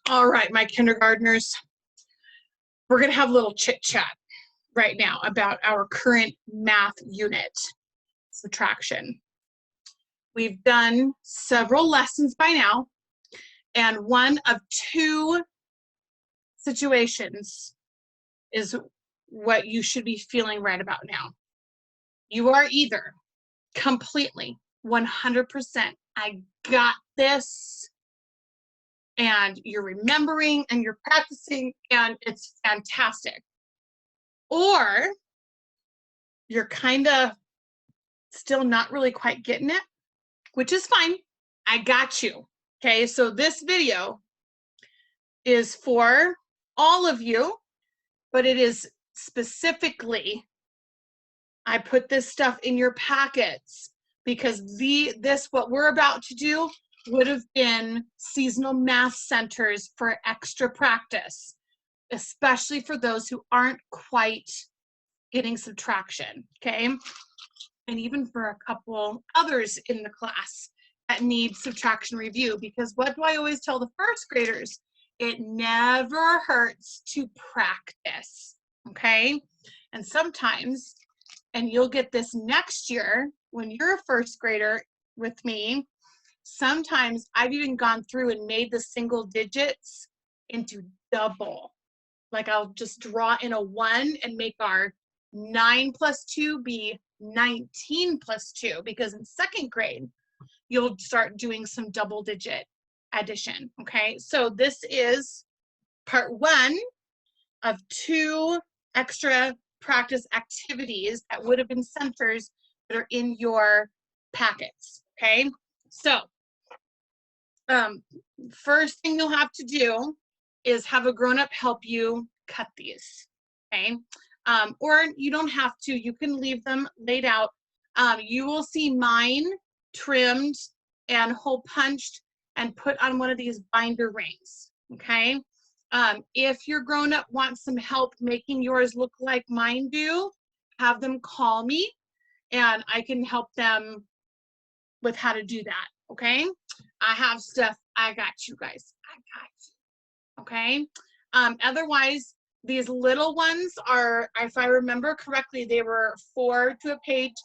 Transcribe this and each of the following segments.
All right, my kindergartners, we're going to have a little chit chat right now about our current math unit, subtraction. We've done several lessons by now, and one of two situations is what you should be feeling right about now. You are either completely 100%, I got this, and you're remembering and you're practicing and it's fantastic. Or you're kind of still not really quite getting it, which is fine. I got you. Okay, so this video is for all of you, but it is specifically, I put this stuff in your packets because what we're about to do would have been seasonal math centers for extra practice, especially for those who aren't quite getting subtraction, okay? And even for a couple others in the class that need subtraction review, because what do I always tell the first graders? It never hurts to practice, okay? And sometimes, and you'll get this next year when you're a first grader with me, sometimes I've even gone through and made the single digits into double. Like I'll just draw in a 1 and make our 9 plus 2 be 19 plus 2, because in second grade, you'll start doing some double digit addition, okay? So this is part 1 of 2 extra practice activities that would have been centers that are in your packets, okay? So first thing you'll have to do is have a grown-up help you cut these, okay? Or you don't have to, you can leave them laid out. You will see mine trimmed and hole punched and put on one of these binder rings, okay? If your grown-up wants some help making yours look like mine do, have them call me and I can help them with how to do that, okay? I have stuff, I got you guys, I got you, okay? Otherwise, these little ones are, if I remember correctly, they were 4 to a page.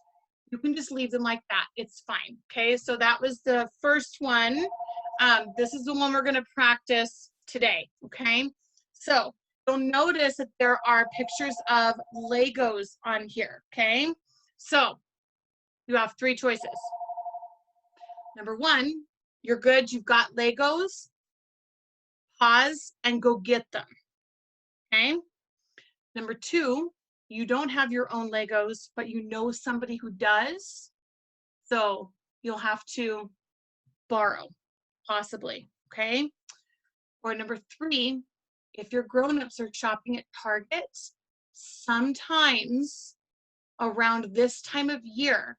You can just leave them like that, it's fine, okay? So that was the first one. This is the one we're gonna practice today, okay? So you'll notice that there are pictures of Legos on here, okay? So you have 3 choices. Number 1, you're good, you've got Legos, pause and go get them, okay? Number 2, you don't have your own Legos, but you know somebody who does, so you'll have to borrow, possibly, okay? Or number 3, if your grown-ups are shopping at Target, sometimes around this time of year,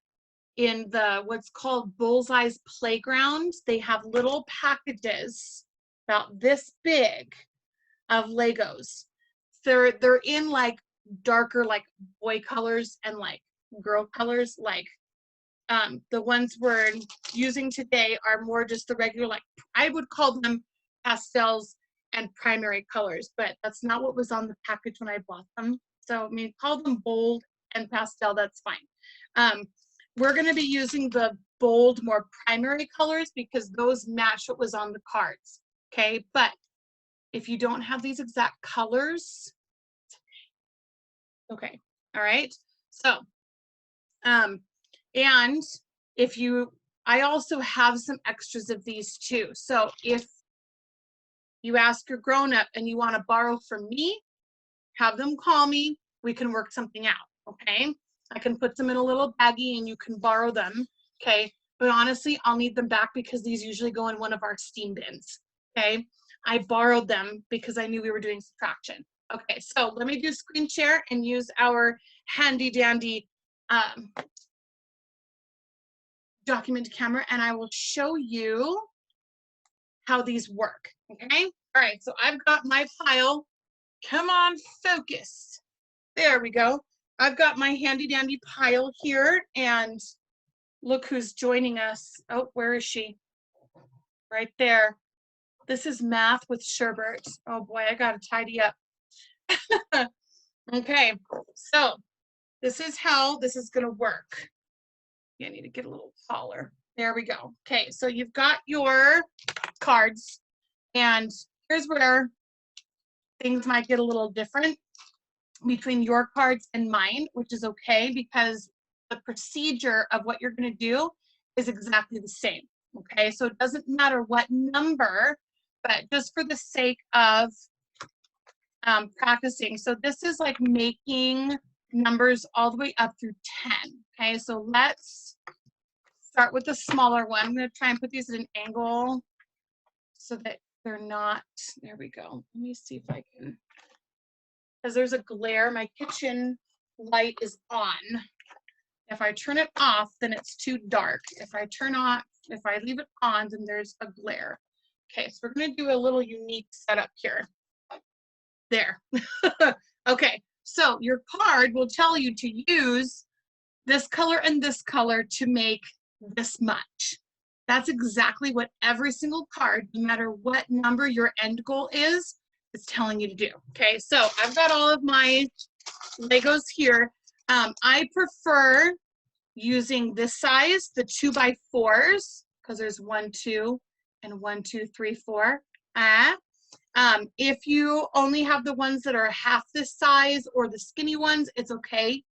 in the what's called Bullseye's Playground, they have little packages about this big of Legos. They're in like darker like boy colors and like girl colors. Like the ones we're using today are more just the regular, like I would call them pastels and primary colors, but that's not what was on the package when I bought them. So I mean, call them bold and pastel, that's fine. We're going to be using the bold, more primary colors because those match what was on the cards, okay? But if you don't have these exact colors, okay, all right? So, and if I also have some extras of these too. So if you ask your grown-up and you want to borrow from me, have them call me, we can work something out, okay? I can put them in a little baggie and you can borrow them, okay? But honestly, I'll need them back because these usually go in one of our steam bins, okay? I borrowed them because I knew we were doing subtraction. Okay, so let me do screen share and use our handy dandy document camera and I will show you how these work, okay? All right, so I've got my pile. Come on, focus. There we go. I've got my handy dandy pile here and look who's joining us. Oh, where is she? Right there. This is math with Sherbert. Oh boy, I gotta tidy up. Okay, so this is how this is gonna work. Yeah, I need to get a little taller. There we go. Okay, so you've got your cards, and here's where things might get a little different between your cards and mine, which is okay because the procedure of what you're going to do is exactly the same. Okay, so it doesn't matter what number, but just for the sake of practicing. So this is like making numbers all the way up through 10. Okay, so let's start with the smaller one. I'm going to try and put these at an angle so that they're not, there we go. Let me see if I can, because there's a glare. My kitchen light is on. If I turn it off, then it's too dark. If I leave it on, then there's a glare. Okay, so we're gonna do a little unique setup here. There. Okay, so your card will tell you to use this color and this color to make this much. That's exactly what every single card, no matter what number your end goal is telling you to do. Okay, so I've got all of my Legos here. I prefer using this size, the 2x4s, because there's 1, 2, and 1, 2, 3, 4. If you only have the ones that are half this size or the skinny ones, it's okay.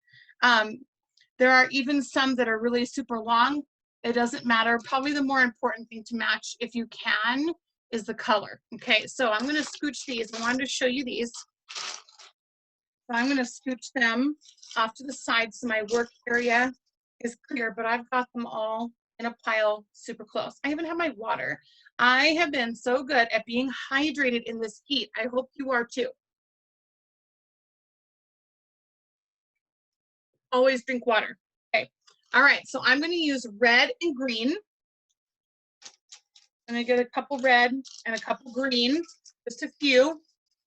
There are even some that are really super long. It doesn't matter. Probably the more important thing to match, if you can, is the color. Okay, so I'm going to scooch these. I wanted to show you these. So I'm going to scooch them off to the side so my work area is clear, but I've got them all in a pile super close. I even have my water. I have been so good at being hydrated in this heat. I hope you are too. Always drink water. Okay. All right, so I'm going to use red and green. I'm going to get a couple red and a couple green, just a few,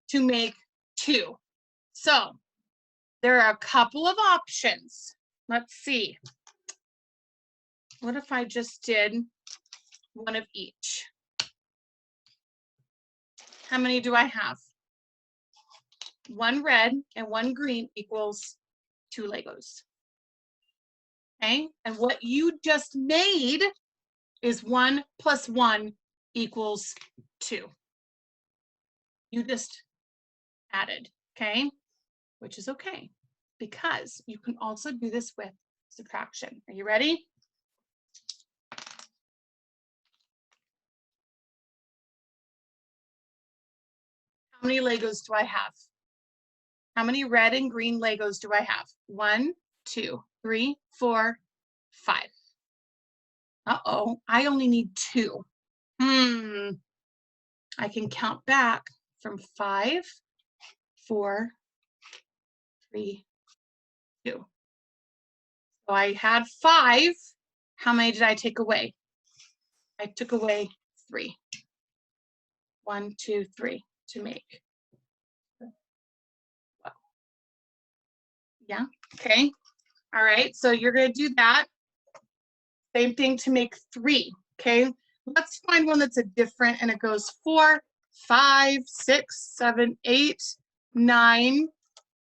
to make 2. So there are a couple of options. Let's see. What if I just did one of each? How many do I have? 1 red and 1 green equals 2 Legos. Okay, and what you just made is 1 plus 1 equals 2. You just added, okay? Which is okay, because you can also do this with subtraction. Are you ready? How many Legos do I have? How many red and green Legos do I have? 1, 2, 3, 4, 5. Uh-oh, I only need 2. I can count back from 5, 4, 3, 2. So I had 5. How many did I take away? I took away 3. 1, 2, 3 to make. Yeah, okay. All right, so you're gonna do that. Same thing to make 3, okay? Let's find one that's a different, and it goes 4, 5, 6, 7, 8, 9,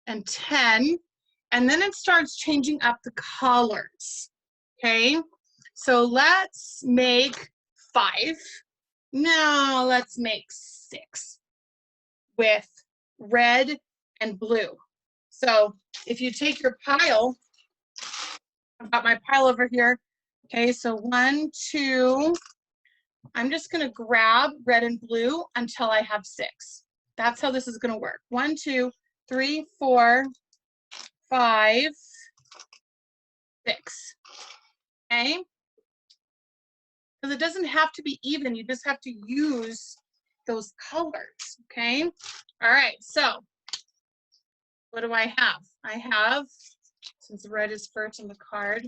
and 10. And then it starts changing up the colors, okay? So let's make 5. Now let's make 6 with red and blue. So if you take your pile, I've got my pile over here. Okay, so 1, 2, I'm just gonna grab red and blue until I have 6. That's how this is gonna work. 1, 2, 3, 4, 5, 6. Okay? Because it doesn't have to be even, you just have to use those colors. Okay? All right, so what do I have? I have, since red is first on the card,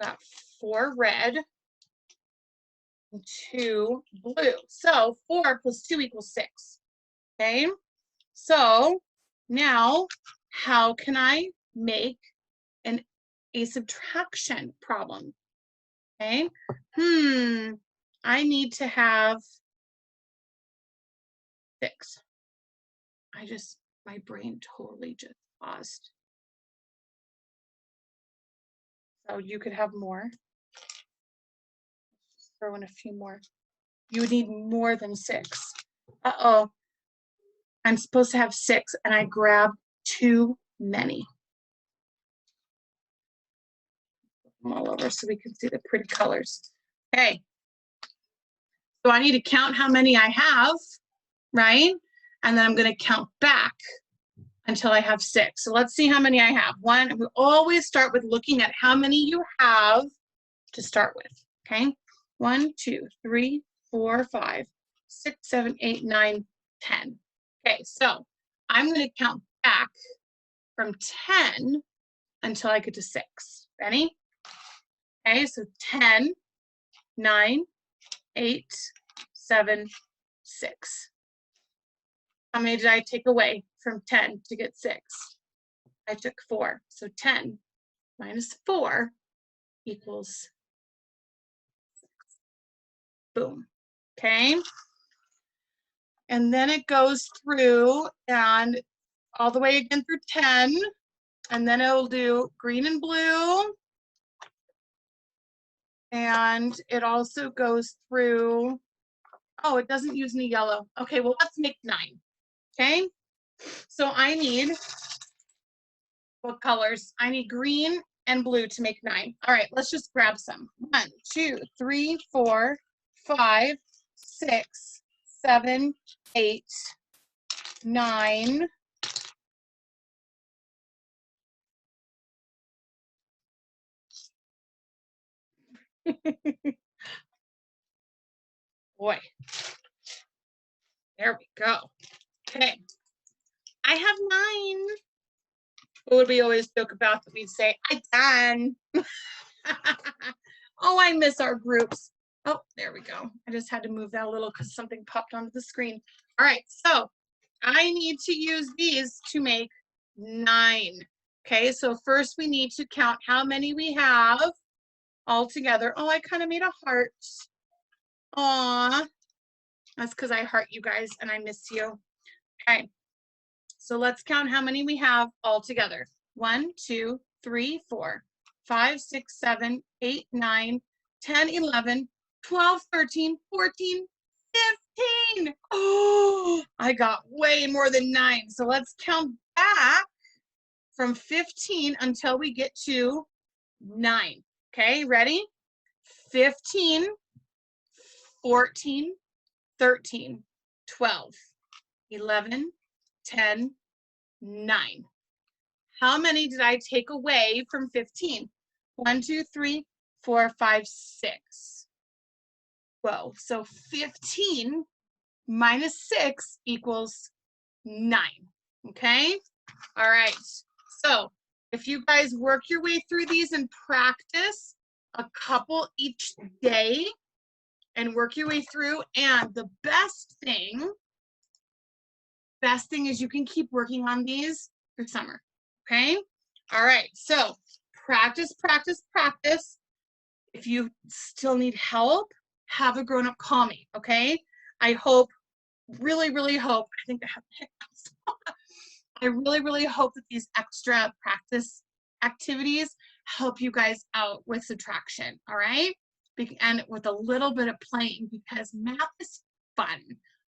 got 4 red and 2 blue. So 4 plus 2 equals 6. Okay? So now, how can I make a subtraction problem? Okay? I need to have 6. My brain totally just paused. So you could have more. Just throw in a few more. You would need more than 6. Uh-oh. I'm supposed to have 6 and I grabbed too many. Put them all over so we can see the pretty colors. Okay. So I need to count how many I have, right? And then I'm going to count back until I have 6. So let's see how many I have. One, we always start with looking at how many you have to start with, okay? 1, 2, 3, 4, 5, 6, 7, 8, 9, 10. Okay, so I'm going to count back from 10 until I get to 6. Ready? Okay, so 10, 9, 8, 7, 6. How many did I take away from 10 to get 6? I took 4. So 10 minus 4 equals 6. Boom. Okay. And then it goes through and all the way again through 10. And then it'll do green and blue. And it also goes through, oh, it doesn't use any yellow. Okay, well, let's make 9. Okay. So I need, what colors? I need green and blue to make 9. All right, let's just grab some. 1, 2, 3, 4, 5, 6, 7, 8, 9. Boy, there we go. Okay, I have 9. What would we always joke about that we'd say, I done. Oh, I miss our groups. Oh, there we go. I just had to move that a little because something popped onto the screen. All right, so I need to use these to make 9. Okay, so first we need to count how many we have all together. Oh, I kind of made a heart. Aw, that's because I heart you guys and I miss you. Okay, so let's count how many we have all together. 1, 2, 3, 4, 5, 6, 7, 8, 9, 10, 11, 12, 13, 14, 15. Oh, I got way more than 9. So let's count back from 15 until we get to 9. Okay, ready? 15, 14, 13, 12, 11, 10, 9. How many did I take away from 15? 1, 2, 3, 4, 5, 6. Whoa, so 15 minus 6 equals 9. Okay? All right. So if you guys work your way through these and practice a couple each day and work your way through, and the best thing is you can keep working on these through summer. Okay? All right. So practice, practice, practice. If you still need help, have a grown-up call me. Okay? I hope, really, really hope, I think I have hiccups. I really, really hope that these extra practice activities help you guys out with subtraction, all right? And with a little bit of playing, because math is fun.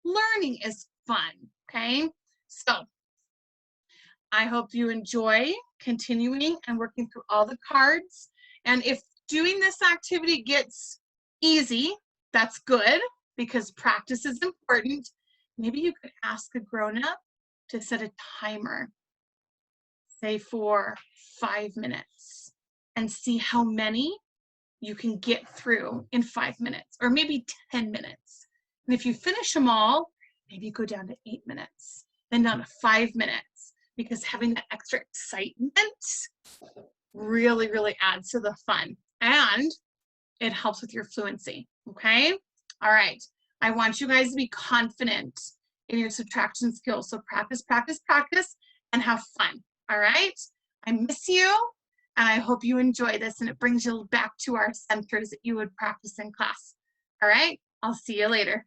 Learning is fun, okay? So I hope you enjoy continuing and working through all the cards. And if doing this activity gets easy, that's good, because practice is important. Maybe you could ask a grown-up to set a timer, say for 5 minutes, and see how many you can get through in 5 minutes, or maybe 10 minutes. And if you finish them all, maybe go down to 8 minutes, then down to 5 minutes, because having that extra excitement really, really adds to the fun, and it helps with your fluency, okay? All right, I want you guys to be confident in your subtraction skills. So practice, practice, practice, and have fun, all right? I miss you, and I hope you enjoy this, and it brings you back to our centers that you would practice in class. All right, I'll see you later.